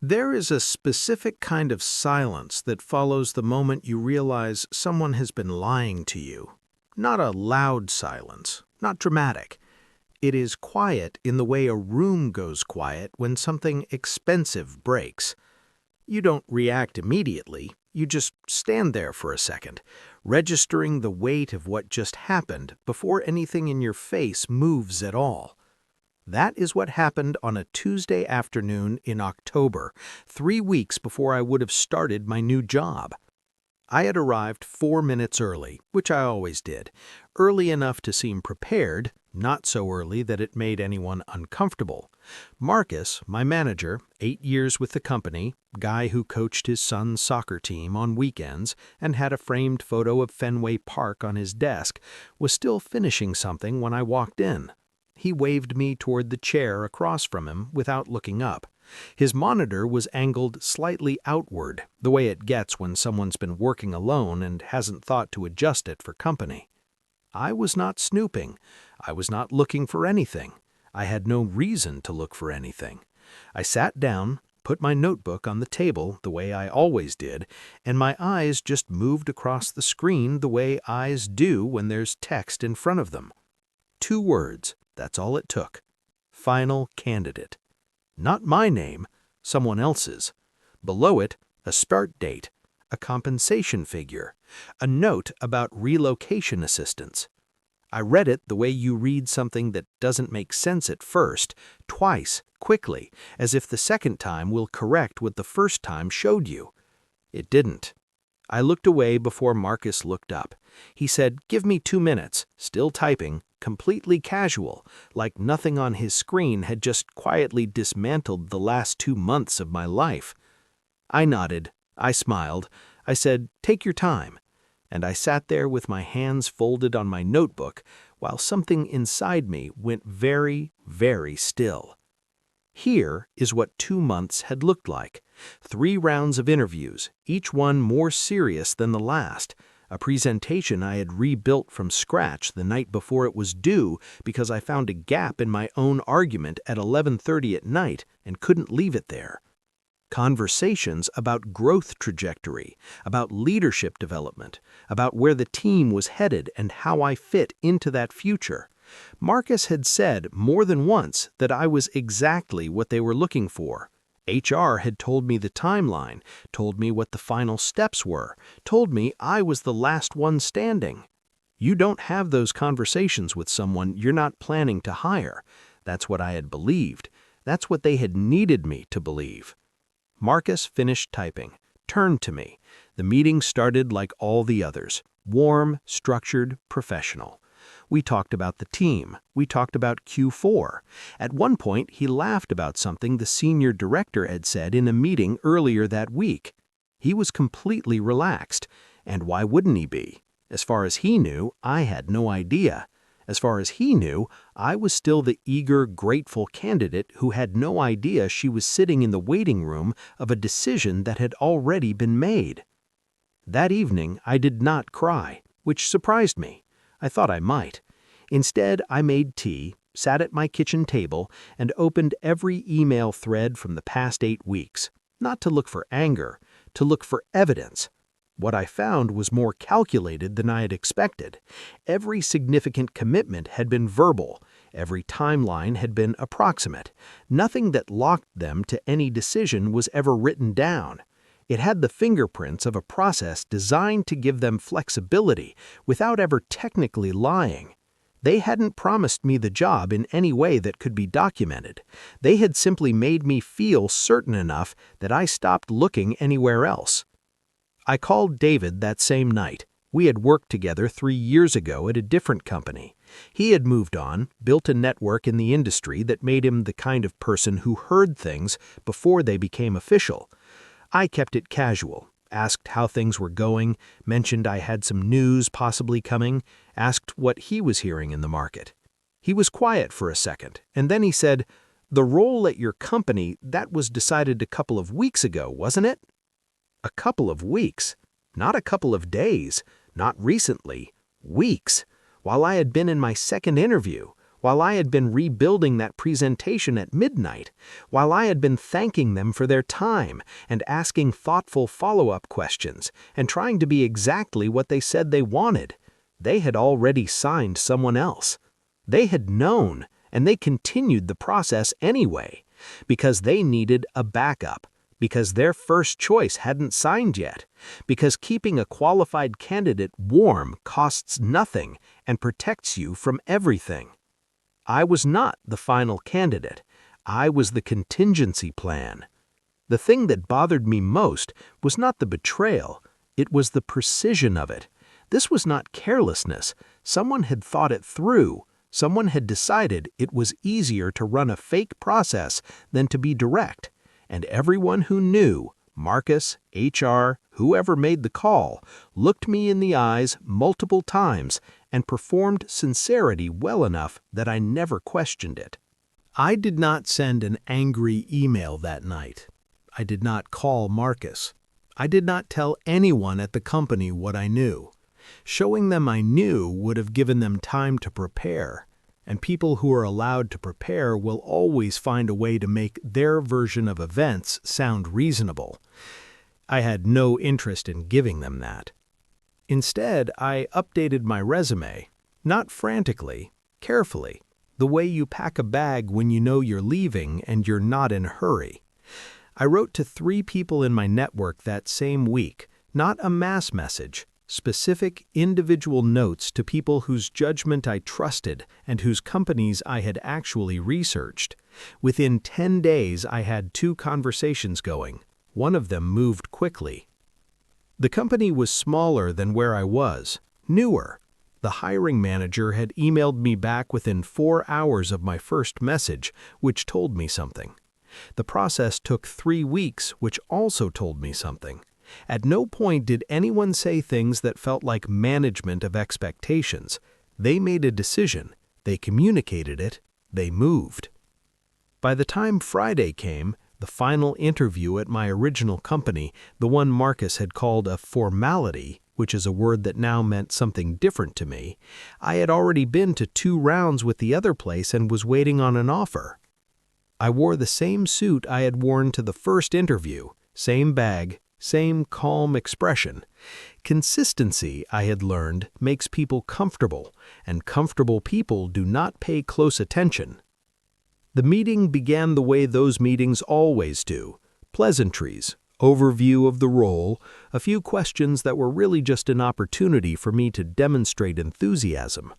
There is a specific kind of silence that follows the moment you realize someone has been lying to you. Not a loud silence, not dramatic. It is quiet in the way a room goes quiet when something expensive breaks. You don't react immediately, you just stand there for a second, registering the weight of what just happened before anything in your face moves at all. That is what happened on a Tuesday afternoon in October, 3 weeks before I would have started my new job. I had arrived 4 minutes early, which I always did, early enough to seem prepared, not so early that it made anyone uncomfortable. Marcus, my manager, 8 years with the company, guy who coached his son's soccer team on weekends and had a framed photo of Fenway Park on his desk, was still finishing something when I walked in. He waved me toward the chair across from him without looking up. His monitor was angled slightly outward, the way it gets when someone's been working alone and hasn't thought to adjust it for company. I was not snooping. I was not looking for anything. I had no reason to look for anything. I sat down, put my notebook on the table the way I always did, and my eyes just moved across the screen the way eyes do when there's text in front of them. 2 words, that's all it took. Final candidate. Not my name, someone else's. Below it, a start date, a compensation figure, a note about relocation assistance. I read it the way you read something that doesn't make sense at first, twice, quickly, as if the second time will correct what the first time showed you. It didn't. I looked away before Marcus looked up. He said, "Give me 2 minutes," still typing, completely casual, like nothing on his screen had just quietly dismantled the last 2 months of my life. I nodded. I smiled. I said, "Take your time." And I sat there with my hands folded on my notebook while something inside me went very, very still. Here is what 2 months had looked like. 3 rounds of interviews, each one more serious than the last. A presentation I had rebuilt from scratch the night before it was due because I found a gap in my own argument at 11:30 at night and couldn't leave it there. Conversations about growth trajectory, about leadership development, about where the team was headed and how I fit into that future. Marcus had said more than once that I was exactly what they were looking for. HR had told me the timeline, told me what the final steps were, told me I was the last one standing. You don't have those conversations with someone you're not planning to hire. That's what I had believed. That's what they had needed me to believe. Marcus finished typing, turned to me. The meeting started like all the others, warm, structured, professional. We talked about the team. We talked about Q4. At one point, he laughed about something the senior director had said in a meeting earlier that week. He was completely relaxed. And why wouldn't he be? As far as he knew, I had no idea. As far as he knew, I was still the eager, grateful candidate who had no idea she was sitting in the waiting room of a decision that had already been made. That evening, I did not cry, which surprised me. I thought I might. Instead, I made tea, sat at my kitchen table, and opened every email thread from the past 8 weeks, not to look for anger, to look for evidence. What I found was more calculated than I had expected. Every significant commitment had been verbal. Every timeline had been approximate. Nothing that locked them to any decision was ever written down. It had the fingerprints of a process designed to give them flexibility without ever technically lying. They hadn't promised me the job in any way that could be documented. They had simply made me feel certain enough that I stopped looking anywhere else. I called David that same night. We had worked together 3 years ago at a different company. He had moved on, built a network in the industry that made him the kind of person who heard things before they became official. I kept it casual, asked how things were going, mentioned I had some news possibly coming, asked what he was hearing in the market. He was quiet for a second, and then he said, "The role at your company, that was decided a couple of weeks ago, wasn't it?" A couple of weeks, not a couple of days, not recently, weeks, while I had been in my second interview, while I had been rebuilding that presentation at midnight, while I had been thanking them for their time and asking thoughtful follow-up questions and trying to be exactly what they said they wanted, they had already signed someone else. They had known, and they continued the process anyway, because they needed a backup, because their first choice hadn't signed yet, because keeping a qualified candidate warm costs nothing and protects you from everything. I was not the final candidate. I was the contingency plan. The thing that bothered me most was not the betrayal. It was the precision of it. This was not carelessness. Someone had thought it through. Someone had decided it was easier to run a fake process than to be direct. And everyone who knew, Marcus, HR, whoever made the call, looked me in the eyes multiple times and performed sincerity well enough that I never questioned it. I did not send an angry email that night. I did not call Marcus. I did not tell anyone at the company what I knew. Showing them I knew would have given them time to prepare. And people who are allowed to prepare will always find a way to make their version of events sound reasonable. I had no interest in giving them that. Instead, I updated my resume, not frantically, carefully, the way you pack a bag when you know you're leaving and you're not in a hurry. I wrote to 3 people in my network that same week, not a mass message, specific individual notes to people whose judgment I trusted and whose companies I had actually researched. Within 10 days, I had 2 conversations going. One of them moved quickly. The company was smaller than where I was, newer. The hiring manager had emailed me back within 4 hours of my first message, which told me something. The process took 3 weeks, which also told me something. At no point did anyone say things that felt like management of expectations. They made a decision, they communicated it, they moved. By the time Friday came, the final interview at my original company, the one Marcus had called a formality, which is a word that now meant something different to me, I had already been to 2 rounds with the other place and was waiting on an offer. I wore the same suit I had worn to the first interview, same bag, same calm expression. Consistency, I had learned, makes people comfortable, and comfortable people do not pay close attention. The meeting began the way those meetings always do. Pleasantries, overview of the role, a few questions that were really just an opportunity for me to demonstrate enthusiasm.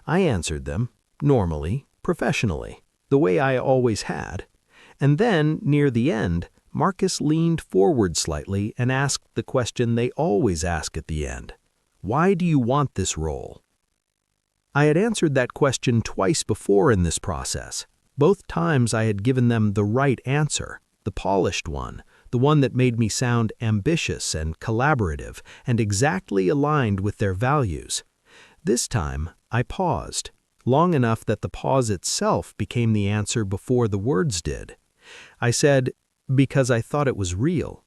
I answered them, normally, professionally, the way I always had. And then, near the end, Marcus leaned forward slightly and asked the question they always ask at the end. Why do you want this role? I had answered that question twice before in this process. Both times I had given them the right answer, the polished one, the one that made me sound ambitious and collaborative and exactly aligned with their values. This time, I paused, long enough that the pause itself became the answer before the words did. I said, because I thought it was real.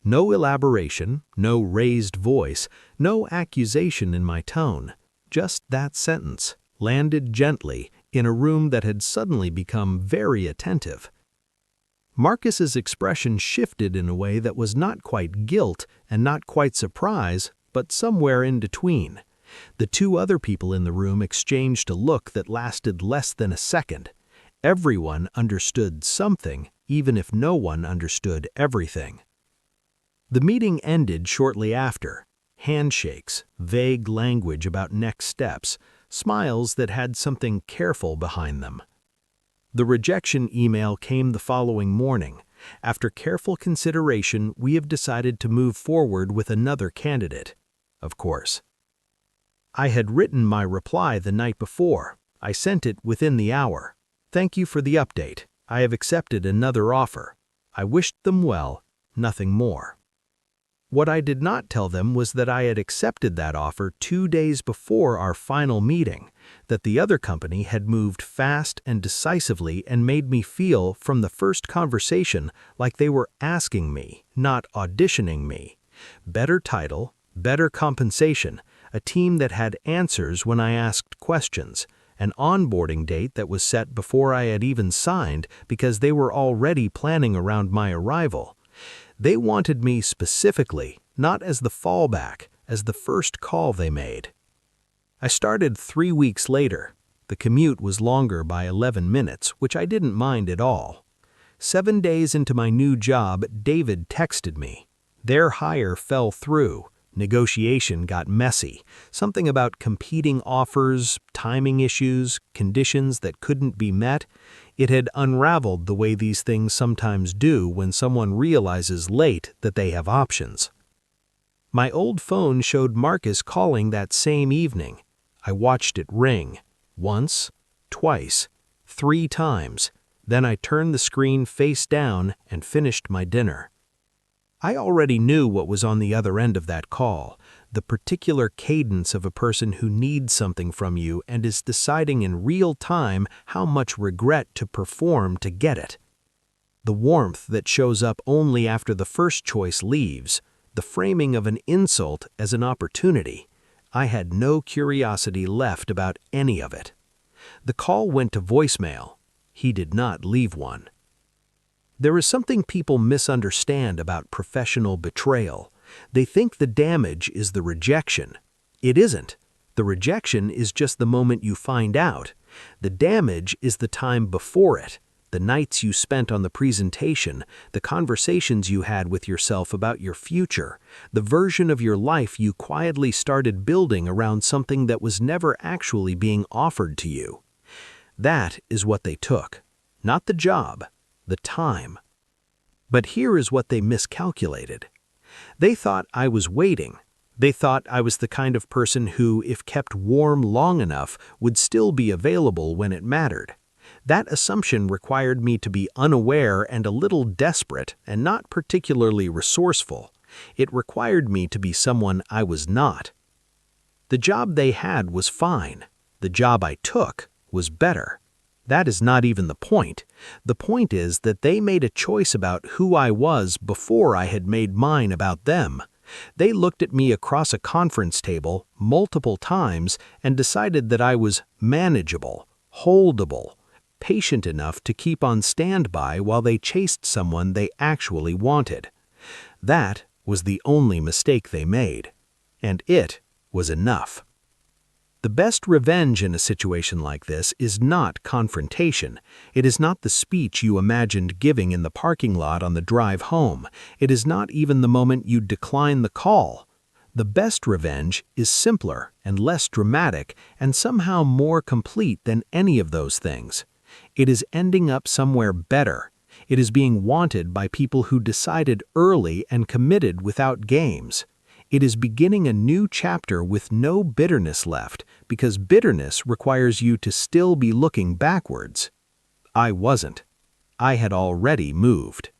No elaboration, no raised voice, no accusation in my tone. Just that sentence, landed gently in a room that had suddenly become very attentive. Marcus's expression shifted in a way that was not quite guilt and not quite surprise, but somewhere in between. The 2 other people in the room exchanged a look that lasted less than a second. Everyone understood something, even if no one understood everything. The meeting ended shortly after. Handshakes, vague language about next steps, smiles that had something careful behind them. The rejection email came the following morning. After careful consideration, we have decided to move forward with another candidate. Of course. I had written my reply the night before. I sent it within the hour. Thank you for the update. I have accepted another offer. I wished them well, nothing more. What I did not tell them was that I had accepted that offer 2 days before our final meeting, that the other company had moved fast and decisively and made me feel from the first conversation like they were asking me, not auditioning me. Better title, better compensation, a team that had answers when I asked questions, an onboarding date that was set before I had even signed because they were already planning around my arrival. They wanted me specifically, not as the fallback, as the first call they made. I started 3 weeks later. The commute was longer by 11 minutes, which I didn't mind at all. 7 days into my new job, David texted me. Their hire fell through. Negotiation got messy. Something about competing offers, timing issues, conditions that couldn't be met. It had unraveled the way these things sometimes do when someone realizes late that they have options. My old phone showed Marcus calling that same evening. I watched it ring. Once, twice, 3 times. Then I turned the screen face down and finished my dinner. I already knew what was on the other end of that call, the particular cadence of a person who needs something from you and is deciding in real time how much regret to perform to get it. The warmth that shows up only after the first choice leaves, the framing of an insult as an opportunity. I had no curiosity left about any of it. The call went to voicemail. He did not leave one. There is something people misunderstand about professional betrayal. They think the damage is the rejection. It isn't. The rejection is just the moment you find out. The damage is the time before it, the nights you spent on the presentation, the conversations you had with yourself about your future, the version of your life you quietly started building around something that was never actually being offered to you. That is what they took. Not the job. The time. But here is what they miscalculated. They thought I was waiting. They thought I was the kind of person who, if kept warm long enough, would still be available when it mattered. That assumption required me to be unaware and a little desperate and not particularly resourceful. It required me to be someone I was not. The job they had was fine. The job I took was better. That is not even the point. The point is that they made a choice about who I was before I had made mine about them. They looked at me across a conference table multiple times and decided that I was manageable, holdable, patient enough to keep on standby while they chased someone they actually wanted. That was the only mistake they made. And it was enough. The best revenge in a situation like this is not confrontation. It is not the speech you imagined giving in the parking lot on the drive home. It is not even the moment you decline the call. The best revenge is simpler and less dramatic and somehow more complete than any of those things. It is ending up somewhere better. It is being wanted by people who decided early and committed without games. It is beginning a new chapter with no bitterness left, because bitterness requires you to still be looking backwards. I wasn't. I had already moved.